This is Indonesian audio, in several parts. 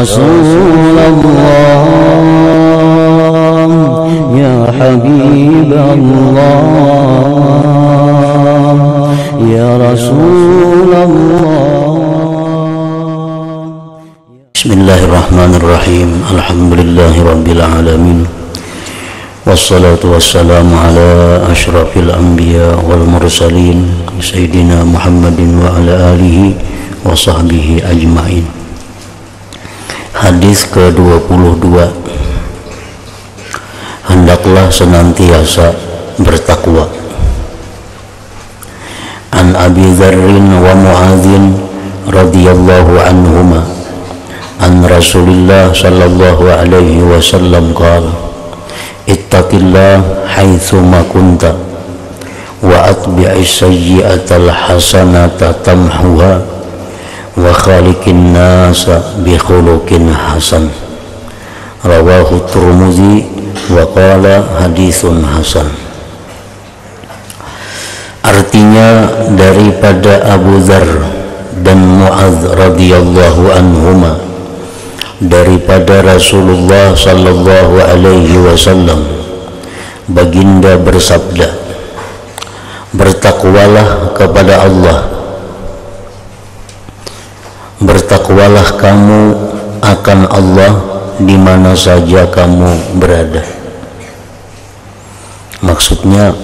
Rasulullah, ya Habiballah, ya Rasulullah. Bismillahirrahmanirrahim. Alhamdulillahirabbil alamin. Wassalatu wassalamu ala asyrafil anbiya wal mursalin sayyidina Muhammadin wa ala alihi wa sahbihi ajmain. Hadis ke-22. Hendaklah senantiasa bertakwa. An Abi Dzarrin wa Mu'adzin radhiyallahu anhuma an Rasulillah sallallahu alaihi wasallam qala ittaqillah haitsuma kunta wa atbi'is sayyi'atal hasanata tamhuha wa khaliqin nasa bi khuluqin hasan. Rawahu Tirmidzi wa qala haditsun hasan. Artinya, daripada Abu Dzar dan Mu'adz radhiyallahu anhuma, daripada Rasulullah sallallahu alaihi wasallam, baginda bersabda, bertakwalah kepada Allah, bertakwalah kamu akan Allah di mana saja kamu berada. Maksudnya,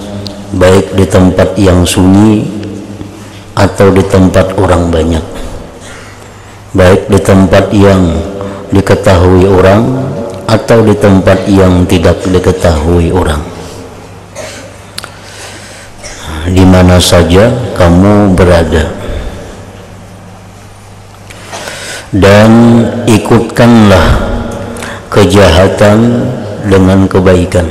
baik di tempat yang sunyi atau di tempat orang banyak, baik di tempat yang diketahui orang atau di tempat yang tidak diketahui orang, di mana saja kamu berada. Dan ikutkanlah kejahatan dengan kebaikan,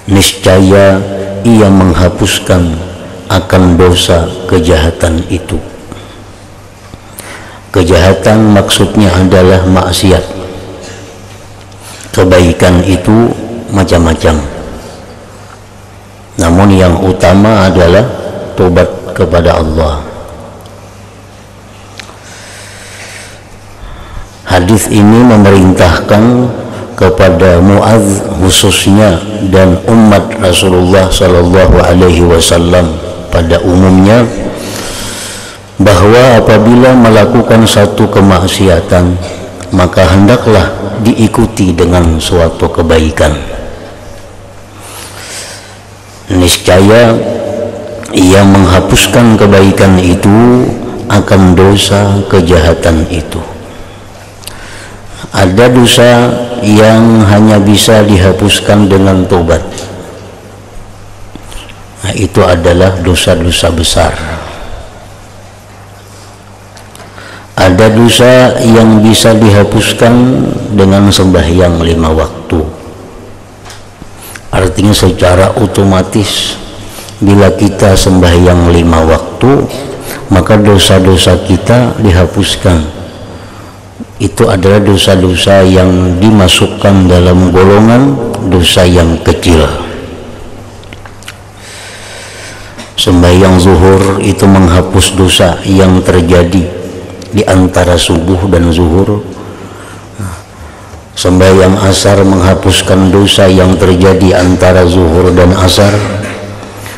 niscaya ia menghapuskan akan dosa kejahatan itu. Kejahatan maksudnya adalah maksiat. Kebaikan itu macam-macam, namun yang utama adalah tobat kepada Allah. Hadis ini memerintahkan kepada Mu'adz khususnya dan umat Rasulullah sallallahu alaihi wasallam pada umumnya, bahwa apabila melakukan satu kemaksiatan, maka hendaklah diikuti dengan suatu kebaikan. Niscaya ia menghapuskan kebaikan itu akan dosa kejahatan itu. Ada dosa yang hanya bisa dihapuskan dengan tobat. Nah, itu adalah dosa-dosa besar. Ada dosa yang bisa dihapuskan dengan sembahyang 5 waktu. Artinya secara otomatis bila kita sembahyang 5 waktu, maka dosa-dosa kita dihapuskan. Itu adalah dosa-dosa yang dimasukkan dalam golongan dosa yang kecil. Sembahyang zuhur itu menghapus dosa yang terjadi di antara subuh dan zuhur. Sembahyang asar menghapuskan dosa yang terjadi antara zuhur dan asar.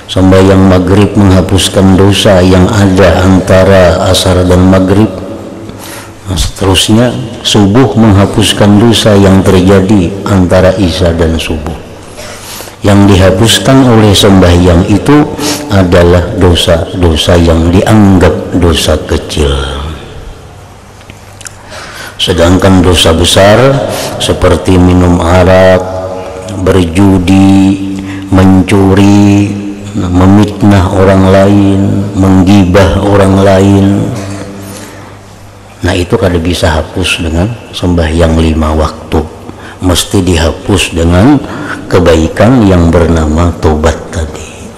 Sembahyang maghrib menghapuskan dosa yang ada antara asar dan maghrib. Seterusnya, subuh menghapuskan dosa yang terjadi antara isya dan subuh. Yang dihapuskan oleh sembahyang itu adalah dosa-dosa yang dianggap dosa kecil. Sedangkan dosa besar seperti minum arak, berjudi, mencuri, memfitnah orang lain, menggibah orang lain, nah itu kada bisa hapus dengan sembahyang 5 waktu. Mesti dihapus dengan kebaikan yang bernama tobat tadi.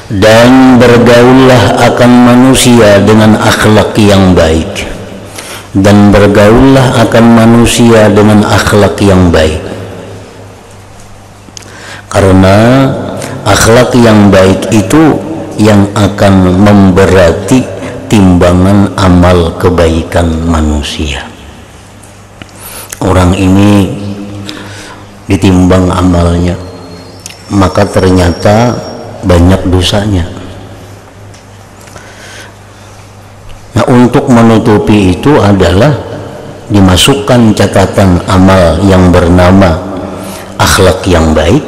Dan bergaullah akan manusia dengan akhlak yang baik, dan bergaullah akan manusia dengan akhlak yang baik, karena akhlak yang baik itu yang akan memberati timbangan amal kebaikan manusia. Orang ini ditimbang amalnya, maka ternyata banyak dosanya. Nah, untuk menutupi itu adalah dimasukkan catatan amal yang bernama akhlak yang baik.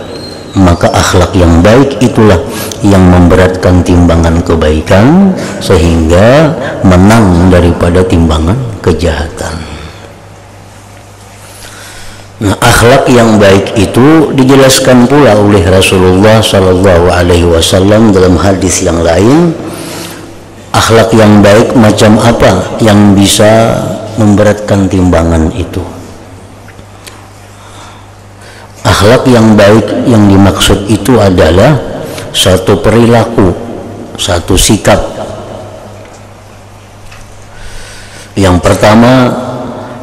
Maka akhlak yang baik itulah yang memberatkan timbangan kebaikan sehingga menang daripada timbangan kejahatan. Nah, akhlak yang baik itu dijelaskan pula oleh Rasulullah Shallallahu Alaihi Wasallam dalam hadis yang lain. Akhlak yang baik macam apa yang bisa memberatkan timbangan itu? Akhlak yang baik yang dimaksud itu adalah satu perilaku, satu sikap. Yang pertama,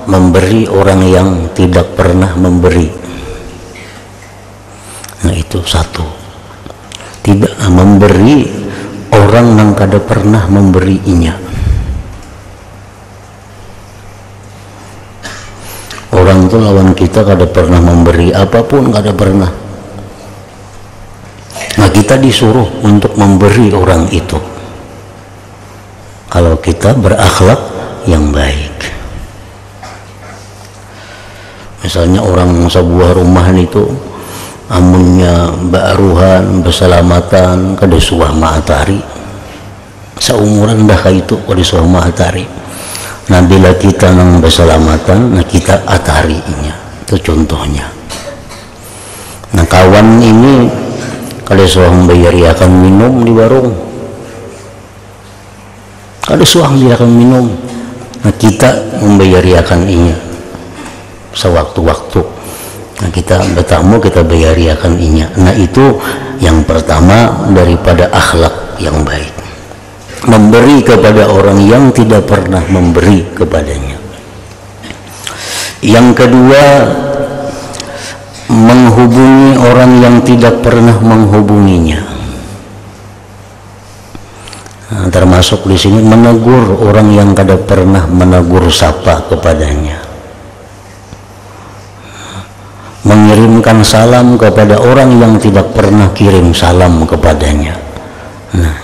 memberi orang yang tidak pernah memberi. Nah, itu satu. Tidak memberi orang yang kada pernah memberinya. Orang itu lawan kita kada pernah memberi apapun, kada pernah. Nah, kita disuruh untuk memberi orang itu kalau kita berakhlak yang baik. Misalnya orang sebuah rumah itu amunnya baaruhan berselamatan kada suah matahari, seumuran dah itu kada suah matahari. Nah, bila kita nang berselamatan, nah kita atarinya, itu contohnya. Nah, kawan ini kada suang bayariakan minum di warung, kada suang bayariakan minum. Nah, kita membayariakan inya sewaktu-waktu. Nah, kita bertamu kita bayariakan inya. Nah, itu yang pertama daripada akhlak yang baik. Memberi kepada orang yang tidak pernah memberi kepadanya. Yang kedua, menghubungi orang yang tidak pernah menghubunginya. Nah, termasuk di sini menegur orang yang kada pernah menegur sapa kepadanya. Mengirimkan salam kepada orang yang tidak pernah kirim salam kepadanya. Nah,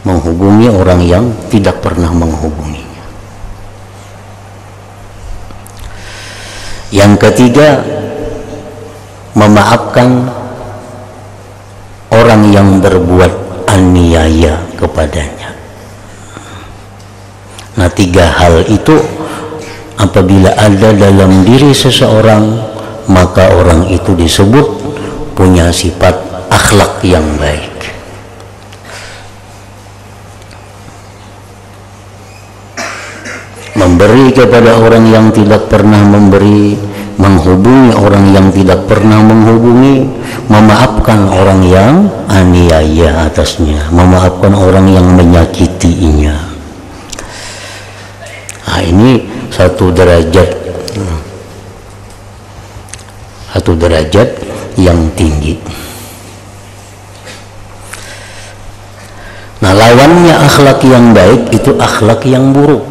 menghubungi orang yang tidak pernah menghubunginya. Yang ketiga, memaafkan orang yang berbuat aniaya kepadanya. Nah, tiga hal itu apabila ada dalam diri seseorang, maka orang itu disebut punya sifat akhlak yang baik. Memberi kepada orang yang tidak pernah memberi, menghubungi orang yang tidak pernah menghubungi, memaafkan orang yang aniaya atasnya, memaafkan orang yang menyakitinya. Nah, ini satu derajat yang tinggi. Nah, lawannya akhlak yang baik itu akhlak yang buruk.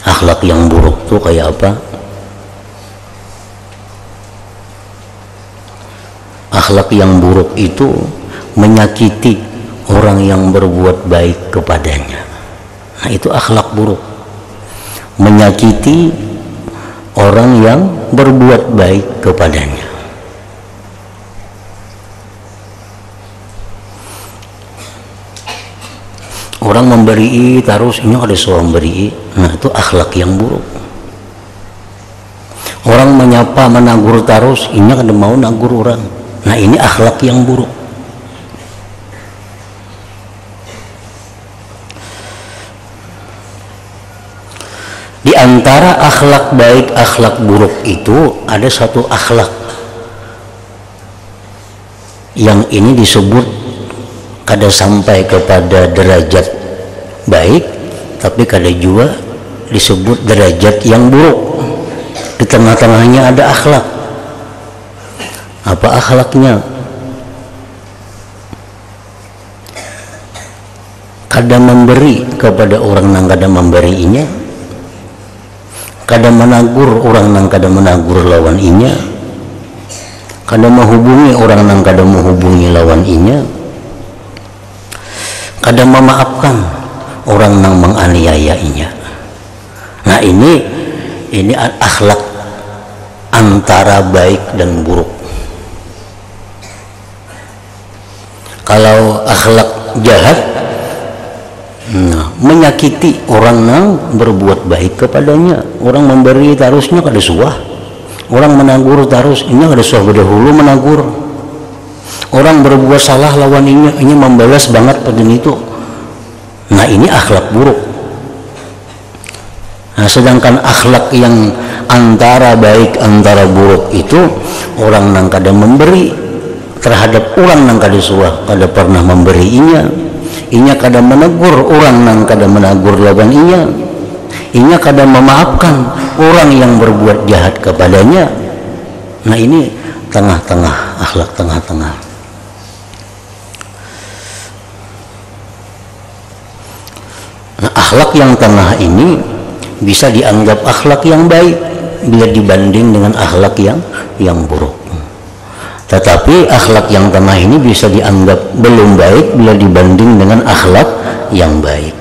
Akhlak yang buruk tuh kayak apa? Akhlak yang buruk itu menyakiti orang yang berbuat baik kepadanya. Nah, itu akhlak buruk. Menyakiti orang yang berbuat baik kepadanya. Orang memberi terus, ini ada seorang beri. Nah, itu akhlak yang buruk. Orang menyapa menagur terus, ini ada mau nagur orang. Nah, ini akhlak yang buruk. Di antara akhlak baik, akhlak buruk itu ada satu akhlak yang ini disebut kada sampai kepada derajat baik, tapi kada juga disebut derajat yang buruk. Di tengah-tengahnya ada akhlak. Apa akhlaknya? kada memberi kepada orang nang kada memberinya, kada menagur orang nang kada menagur lawan inya, kada menghubungi orang nang kada menghubungi lawan inya, kada memaafkan orang nang menganiaya inya. Nah ini akhlak antara baik dan buruk. Kalau akhlak jahat, menyakiti orang yang berbuat baik kepadanya, orang memberi tarusnya kada suah, orang menagur tarus inya kada suah berdahulu menagur, orang berbuat salah lawan inya membalas banget pada itu. Nah ini akhlak buruk. Nah sedangkan akhlak yang antara baik antara buruk itu orang nang kada memberi terhadap orang nang kada suah, kada pernah memberi inya kada menegur orang nang kada menegur lawan inya kada memaafkan orang yang berbuat jahat kepadanya. Nah ini tengah-tengah, akhlak tengah-tengah. Nah akhlak yang tengah ini bisa dianggap akhlak yang baik bila dibanding dengan akhlak yang buruk. Tetapi akhlak yang tengah ini bisa dianggap belum baik bila dibanding dengan akhlak yang baik.